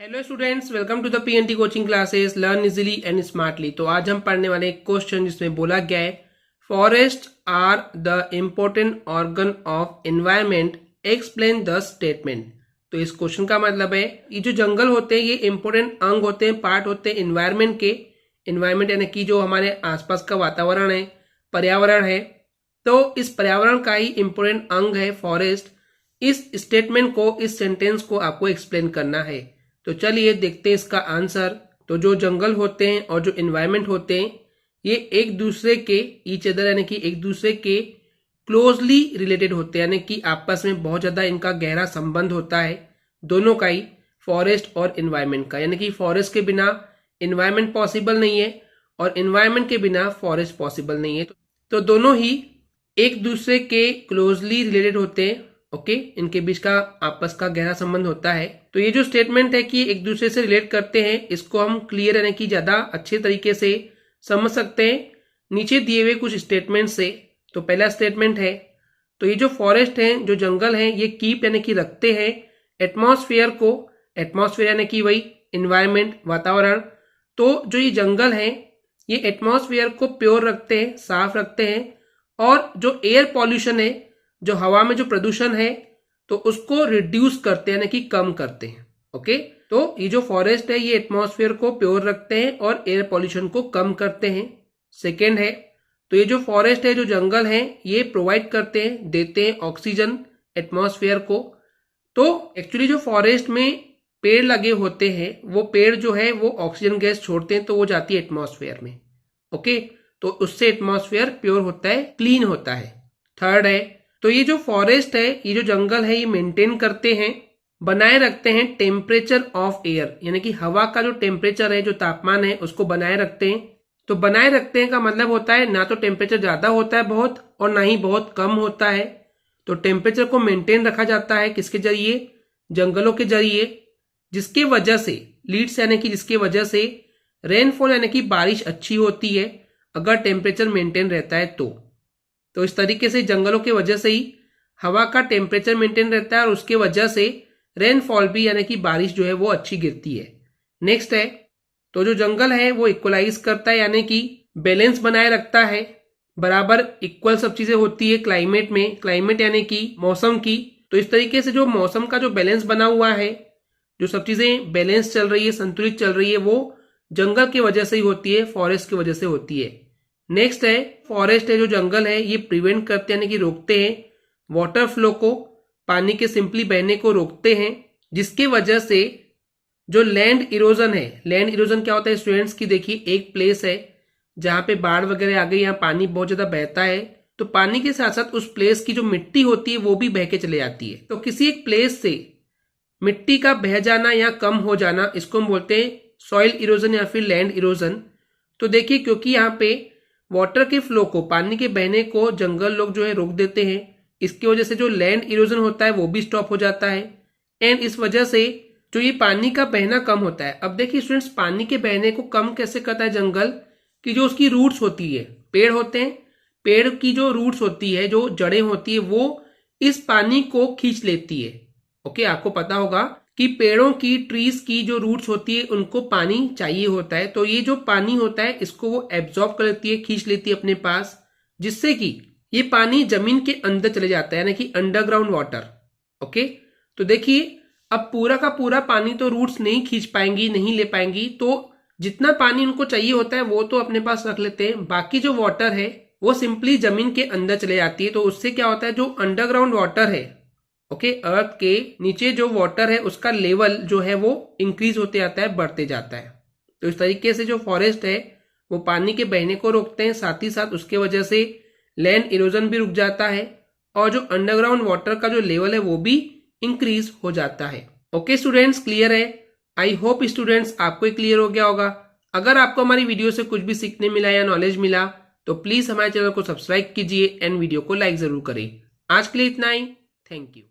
Hello students, welcome to the PNT coaching classes learn easily and smartly. तो आज हम पढ़ने वाले एक क्वेश्चन जिसमें बोला गया है forest are the important organ of environment, explain the statement. तो इस क्वेश्चन का मतलब है ये जो जंगल होते हैं ये इंपॉर्टेंट अंग होते हैं, पार्ट होते हैं एनवायरमेंट के। एनवायरमेंट यानी कि जो हमारे आसपास का वातावरण है, पर्यावरण है, तो इस पर्यावरण का ही इंपॉर्टेंट अंग है फॉरेस्ट। इस स्टेटमेंट को, इस सेंटेंस को आपको एक्सप्लेन करना है। तो चलिए देखते हैं इसका आंसर। तो जो जंगल होते हैं और जो एनवायरमेंट होते हैं ये एक दूसरे के ईच अदर यानी कि एक दूसरे के क्लोजली रिलेटेड होते हैं, यानी कि आपस में बहुत ज्यादा इनका गहरा संबंध होता है, दोनों का ही, फॉरेस्ट और एनवायरमेंट का। यानी कि फॉरेस्ट के बिना एनवायरमेंट पॉसिबल नहीं है और एनवायरमेंट के बिना फॉरेस्ट पॉसिबल नहीं है। तो दोनों ही एक दूसरे के क्लोजली रिलेटेड होते हैं। ओके, इनके बीच का आपस का गहरा संबंध होता है। तो ये जो स्टेटमेंट है कि एक दूसरे से रिलेट करते हैं, इसको हम क्लियर यानी कि ज्यादा अच्छे तरीके से समझ सकते हैं नीचे दिए हुए कुछ स्टेटमेंट से। तो पहला स्टेटमेंट है, तो ये जो फॉरेस्ट है, जो जंगल है, ये कीप यानी कि रखते हैं एटमॉस्फेयर को। एटमॉस्फेयर यानी कि वही एनवायरमेंट, वातावरण। तो जो ये जंगल है ये एटमॉस्फेयर को प्योर रखते हैं, साफ रखते हैं। और जो एयर पॉल्यूशन है, जो हवा में जो प्रदूषण है, तो उसको रिड्यूस करते हैं यानी कि कम करते हैं। ओके, तो ये जो फॉरेस्ट है ये एटमॉस्फेयर को प्योर रखते हैं और एयर पॉल्यूशन को कम करते हैं। सेकेंड है, तो ये जो फॉरेस्ट है, जो जंगल है, ये प्रोवाइड करते हैं, देते हैं ऑक्सीजन एटमॉस्फेयर को। तो एक्चुअली जो फॉरेस्ट में पेड़ लगे होते हैं, वो पेड़ जो है वो ऑक्सीजन गैस छोड़ते हैं, तो वो जाती है एटमॉस्फेयर में। ओके, तो उससे एटमॉस्फेयर प्योर होता है, क्लीन होता है। थर्ड है, तो ये जो फॉरेस्ट है, ये जो जंगल है, ये मेंटेन करते हैं, बनाए रखते हैं टेम्परेचर ऑफ एयर, यानी कि हवा का जो टेम्परेचर है, जो तापमान है, उसको बनाए रखते हैं। तो बनाए रखते हैं का मतलब होता है ना तो टेम्परेचर ज्यादा होता है बहुत, और ना ही बहुत कम होता है। तो टेम्परेचर को मेंटेन रखा जाता है किसके जरिए? जंगलों के जरिए, जिसके वजह से लीड्स यानी कि जिसके वजह से रेनफॉल यानी कि बारिश अच्छी होती है अगर टेम्परेचर मेंटेन रहता है तो इस तरीके से जंगलों के वजह से ही हवा का टेम्परेचर मेंटेन रहता है और उसके वजह से रेनफॉल भी यानी कि बारिश जो है वो अच्छी गिरती है। नेक्स्ट है, तो जो जंगल है वो इक्वलाइज करता है यानी कि बैलेंस बनाए रखता है, बराबर इक्वल सब चीजें होती है क्लाइमेट में। क्लाइमेट यानी कि मौसम की। तो इस तरीके से जो मौसम का जो बैलेंस बना हुआ है, जो सब चीजें बैलेंस चल रही है, संतुलित चल रही है, वो जंगल की वजह से ही होती है, फॉरेस्ट की वजह से होती है। नेक्स्ट है, फॉरेस्ट है, जो जंगल है, ये प्रिवेंट करते हैं यानी कि रोकते हैं वाटर फ्लो को, पानी के सिंपली बहने को रोकते हैं, जिसके वजह से जो लैंड इरोजन है, लैंड इरोजन क्या होता है स्टूडेंट्स की, देखिए एक प्लेस है जहां पे बाढ़ वगैरह आ गई, यहाँ पानी बहुत ज्यादा बहता है, तो पानी के साथ साथ उस प्लेस की जो मिट्टी होती है वो भी बह के चले जाती है। तो किसी एक प्लेस से मिट्टी का बह जाना या कम हो जाना, इसको हम बोलते हैं सॉइल इरोजन या फिर लैंड इरोजन। तो देखिए, क्योंकि यहाँ पे वाटर के फ्लो को, पानी के बहने को जंगल लोग जो है रोक देते हैं, इसकी वजह से जो लैंड इरोजन होता है वो भी स्टॉप हो जाता है। एंड इस वजह से जो ये पानी का बहना कम होता है। अब देखिए स्टूडेंट्स, पानी के बहने को कम कैसे करता है जंगल? कि जो उसकी रूट्स होती है, पेड़ होते हैं, पेड़ की जो रूट्स होती है, जो जड़ें होती है, वो इस पानी को खींच लेती है। ओके, आपको पता होगा कि पेड़ों की, ट्रीज की जो रूट्स होती है उनको पानी चाहिए होता है, तो ये जो पानी होता है इसको वो एब्जॉर्ब कर लेती है, खींच लेती है अपने पास, जिससे कि ये पानी जमीन के अंदर चले जाता है, यानी कि अंडरग्राउंड वाटर। ओके, तो देखिए अब पूरा का पूरा पानी तो रूट्स नहीं खींच पाएंगी, नहीं ले पाएंगी, तो जितना पानी उनको चाहिए होता है वो तो अपने पास रख लेते हैं, बाकी जो वाटर है वो सिंपली जमीन के अंदर चले जाती है। तो उससे क्या होता है, जो अंडरग्राउंड वाटर है, ओके, अर्थ के नीचे जो वाटर है उसका लेवल जो है वो इंक्रीज होते जाता है, बढ़ते जाता है। तो इस तरीके से जो फॉरेस्ट है वो पानी के बहने को रोकते हैं, साथ ही साथ उसके वजह से लैंड इरोजन भी रुक जाता है और जो अंडरग्राउंड वाटर का जो लेवल है वो भी इंक्रीज हो जाता है। ओके स्टूडेंट्स, क्लियर है? आई होप स्टूडेंट्स आपको क्लियर हो गया होगा। अगर आपको हमारी वीडियो से कुछ भी सीखने मिला या नॉलेज मिला तो प्लीज हमारे चैनल को सब्सक्राइब कीजिए एंड वीडियो को लाइक जरूर करें। आज के लिए इतना ही, थैंक यू।